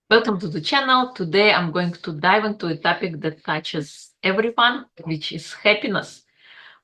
Welcome to the channel. Today I'm going to dive into a topic that touches everyone, which is happiness.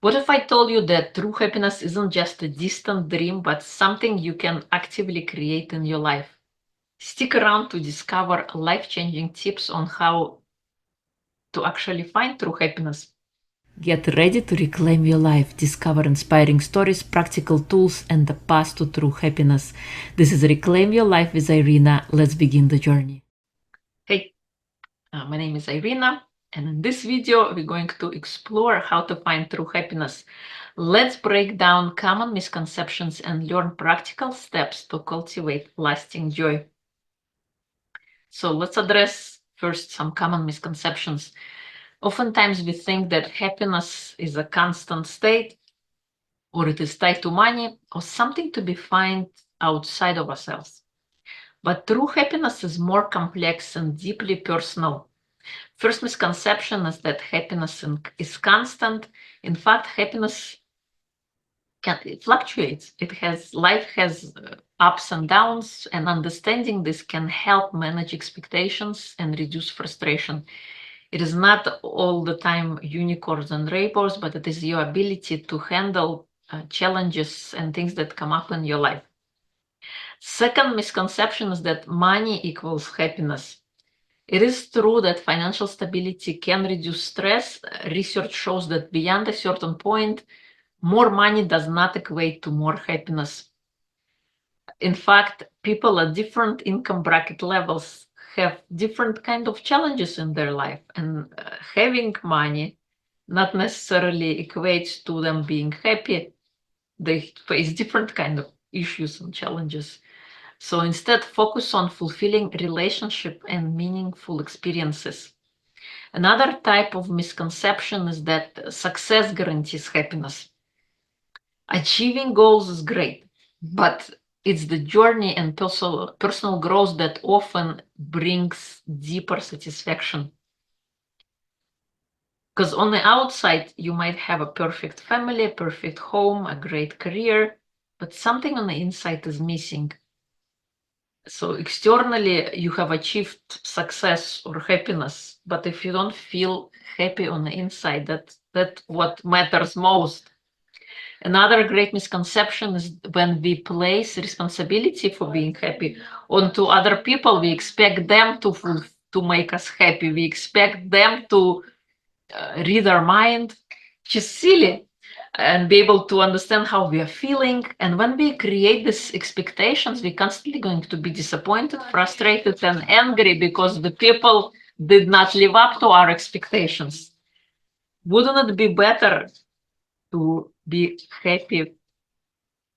What if I told you that true happiness isn't just a distant dream, but something you can actively create in your life? Stick around to discover life-changing tips on how to actually find true happiness. Get ready to reclaim your life, discover inspiring stories, practical tools, and the path to true happiness. This is Reclaim Your Life with Irina. Let's begin the journey. Hey, my name is Irina, and in this video, we're going to explore how to find true happiness. Let's break down common misconceptions and learn practical steps to cultivate lasting joy. So let's address first some common misconceptions. Oftentimes, we think that happiness is a constant state, or it is tied to money, or something to be found outside of ourselves. But true happiness is more complex and deeply personal. First misconception is that happiness is constant. In fact, happiness it fluctuates. Life has ups and downs, and understanding this can help manage expectations and reduce frustration. It is not all the time unicorns and rainbows, but it is your ability to handle challenges and things that come up in your life. Second misconception is that money equals happiness. It is true that financial stability can reduce stress. Research shows that beyond a certain point, more money does not equate to more happiness. In fact, people at different income bracket levels have different kind of challenges in their life, and having money not necessarily equates to them being happy. They face different kind of issues and challenges. So instead, focus on fulfilling relationship and meaningful experiences. Another type of misconception is that success guarantees happiness. Achieving goals is great, but it's the journey and personal growth that often brings deeper satisfaction. Because on the outside, you might have a perfect family, a perfect home, a great career, but something on the inside is missing. So externally, you have achieved success or happiness, but if you don't feel happy on the inside, that's what matters most. Another great misconception is when we place responsibility for being happy onto other people, we expect them to make us happy. We expect them to read our mind, which is silly, and be able to understand how we are feeling. And when we create these expectations, we're constantly going to be disappointed, frustrated, and angry because the people did not live up to our expectations. Wouldn't it be better to be happy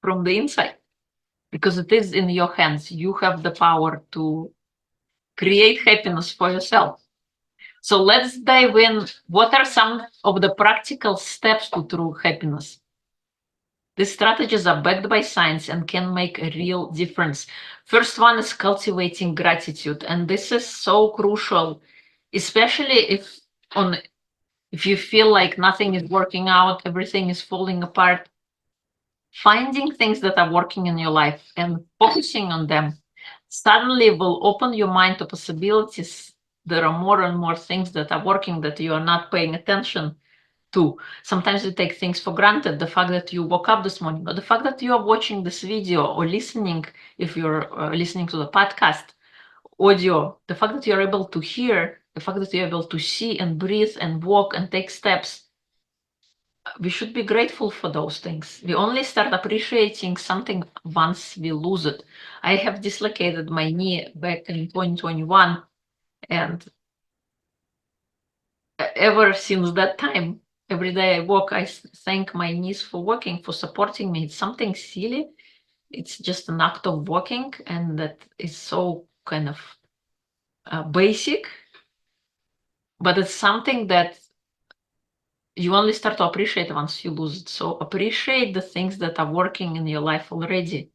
from the inside? Because it is in your hands. You have the power to create happiness for yourself. So let's dive in. What are some of the practical steps to true happiness? These strategies are backed by science and can make a real difference. First one is cultivating gratitude, and this is so crucial, especially if you feel like nothing is working out, everything is falling apart. Finding things that are working in your life and focusing on them suddenly will open your mind to possibilities. There are more and more things that are working that you are not paying attention to. Sometimes you take things for granted. The fact that you woke up this morning, or the fact that you are watching this video or listening, if you're listening to the podcast audio, the fact that you're able to hear, the fact that you're able to see and breathe and walk and take steps, we should be grateful for those things. We only start appreciating something once we lose it. I have dislocated my knee back in 2021, and ever since that time, every day I walk, I thank my knees for working, for supporting me. It's something silly. It's just an act of walking, and that is so kind of basic, but it's something that you only start to appreciate once you lose it. So appreciate the things that are working in your life already.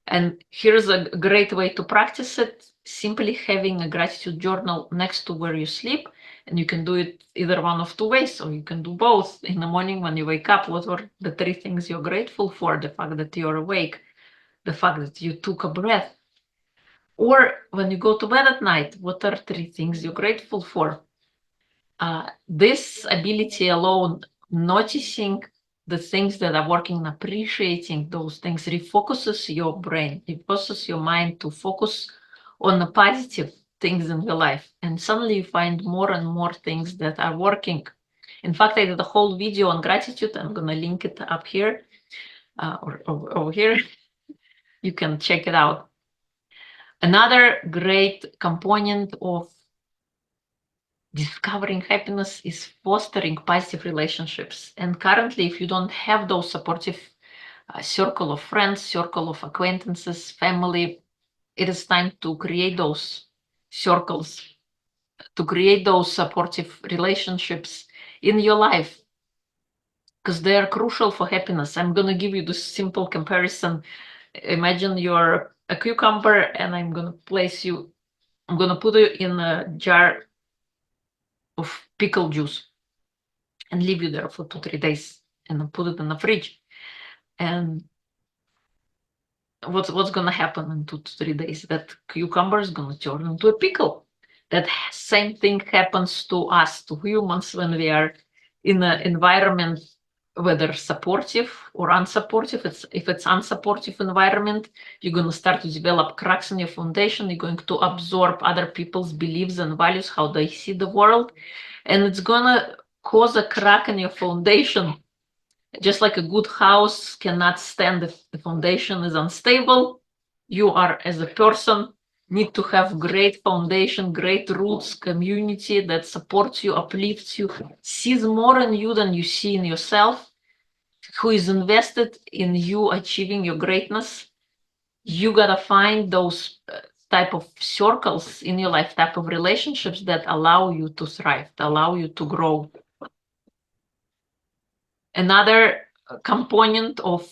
And here's a great way to practice it: simply having a gratitude journal next to where you sleep. And you can do it either one of two ways, or you can do both. In the morning when you wake up, what are the three things you're grateful for? The fact that you're awake, the fact that you took a breath, Or when you go to bed at night, what are three things you're grateful for? This ability alone, noticing the things that are working and appreciating those things, refocuses your brain, refocuses your mind to focus on the positive things in your life. And suddenly you find more and more things that are working. In fact, I did a whole video on gratitude. I'm going to link it up here or over here. You can check it out. Another great component of discovering happiness is fostering positive relationships. And currently, if you don't have those supportive circle of friends, circle of acquaintances, family, it is time to create those circles, to create those supportive relationships in your life, because they are crucial for happiness. I'm going to give you this simple comparison. Imagine you're a cucumber and I'm going to put you in a jar of pickle juice and leave you there for 2-3 days and then put it in the fridge. And what's gonna happen in 2 to 3 days? That cucumber is gonna turn into a pickle. That same thing happens to us, to humans, when we are in an environment, whether supportive or unsupportive. If it's unsupportive environment, you're gonna start to develop cracks in your foundation. You're going to absorb other people's beliefs and values, how they see the world, and it's gonna cause a crack in your foundation. Just like a good house cannot stand if the foundation is unstable, you are, as a person, need to have great foundation, great roots, community that supports you, uplifts you, sees more in you than you see in yourself, who is invested in you achieving your greatness. You gotta find those type of circles in your life, type of relationships that allow you to thrive, that allow you to grow. Another component of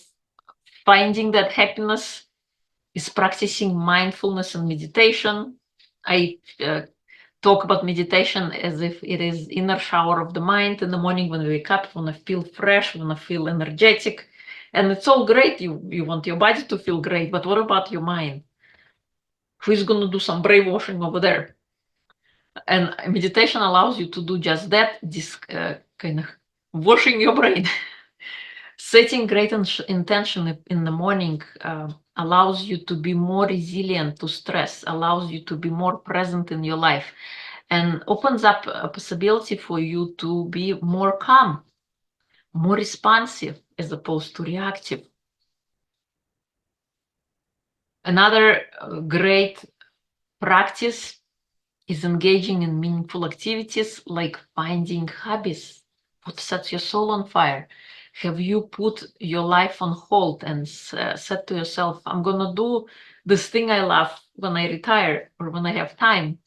finding that happiness is practicing mindfulness and meditation. I talk about meditation as if it is inner shower of the mind. In the morning when we wake up, we want to feel fresh, we want to feel energetic. And it's all great. You want your body to feel great, but what about your mind? Who is going to do some brainwashing over there? And meditation allows you to do just that, this kind of washing your brain. Setting great intention in the morning allows you to be more resilient to stress, allows you to be more present in your life, and opens up a possibility for you to be more calm, more responsive as opposed to reactive. Another great practice is engaging in meaningful activities like finding hobbies. What sets your soul on fire? Have you put your life on hold and said to yourself, I'm going to do this thing I love when I retire or when I have time?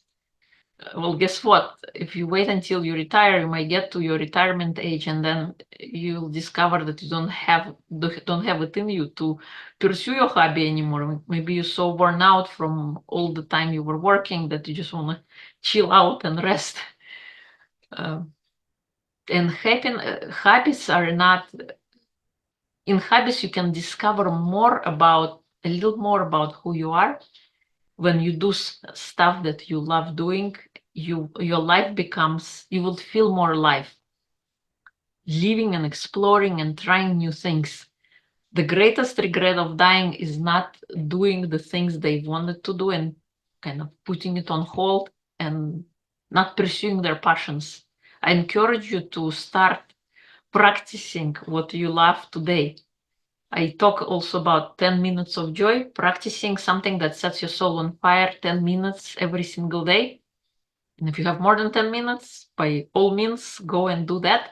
Well, guess what? If you wait until you retire, you might get to your retirement age and then you'll discover that you don't have it in you to pursue your hobby anymore. Maybe you're so worn out from all the time you were working that you just want to chill out and rest. And hobbies are not, in hobbies you can discover a little more about who you are. When you do stuff that you love doing, your life becomes, you will feel more alive, living and exploring and trying new things. The greatest regret of dying is not doing the things they wanted to do and kind of putting it on hold and not pursuing their passions. I encourage you to start practicing what you love today. I talk also about 10 minutes of joy, practicing something that sets your soul on fire, 10 minutes every single day. And if you have more than 10 minutes, by all means, go and do that.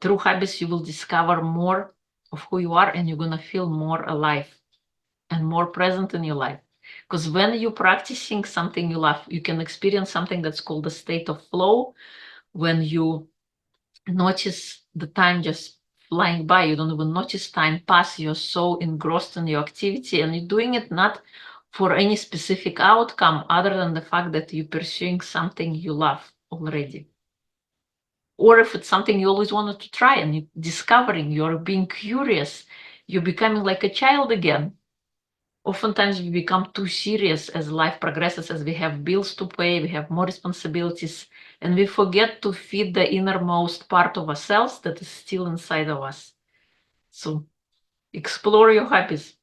Through hobbies, you will discover more of who you are and you're going to feel more alive and more present in your life. Because when you're practicing something you love, you can experience something that's called a state of flow, when you notice the time just flying by. You don't even notice time pass. You're so engrossed in your activity and you're doing it not for any specific outcome other than the fact that you're pursuing something you love already. Or if it's something you always wanted to try and you're discovering, you're being curious, you're becoming like a child again. Oftentimes we become too serious as life progresses, as we have bills to pay, we have more responsibilities, and we forget to feed the innermost part of ourselves that is still inside of us. So explore your hobbies.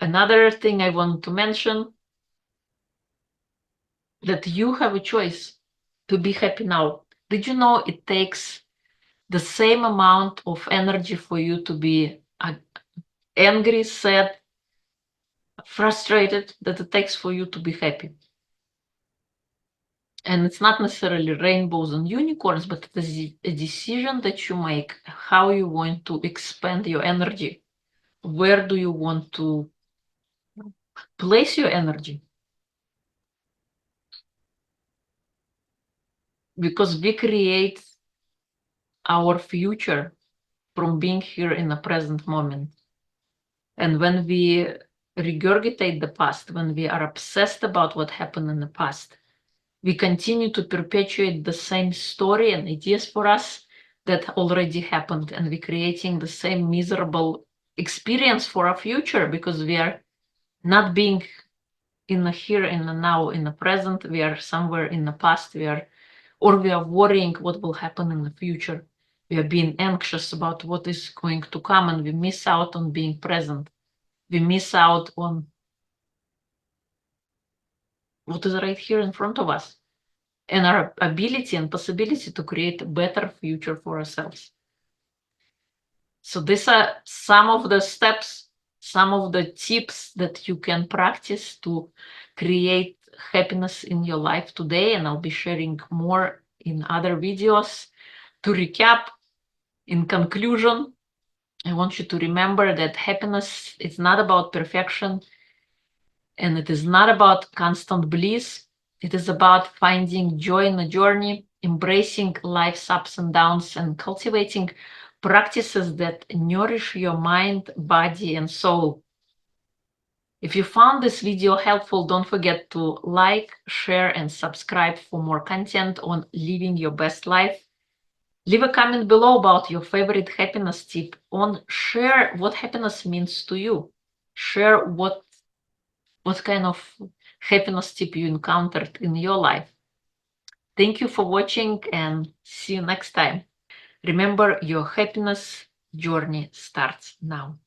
Another thing I want to mention, that you have a choice to be happy now. Did you know it takes the same amount of energy for you to be angry, sad, frustrated that it takes for you to be happy? And it's not necessarily rainbows and unicorns, but it is a decision that you make how you want to expand your energy. Where do you want to place your energy? Because we create our future from being here in the present moment. And when we regurgitate the past, when we are obsessed about what happened in the past, we continue to perpetuate the same story and ideas for us that already happened, and we're creating the same miserable experience for our future because we are not being in the here, in the now, in the present. We are somewhere in the past. We are worrying what will happen in the future. We are being anxious about what is going to come, and we miss out on being present. We miss out on what is right here in front of us and our ability and possibility to create a better future for ourselves. So these are some of the steps, some of the tips that you can practice to create happiness in your life today, and I'll be sharing more in other videos. To recap, in conclusion, I want you to remember that happiness is not about perfection, and it is not about constant bliss. It is about finding joy in the journey, embracing life's ups and downs, and cultivating practices that nourish your mind, body, and soul. If you found this video helpful, don't forget to like, share, and subscribe for more content on living your best life. Leave a comment below about your favorite happiness tip. Share what happiness means to you. Share what kind of happiness tip you encountered in your life. Thank you for watching and see you next time. Remember, your happiness journey starts now.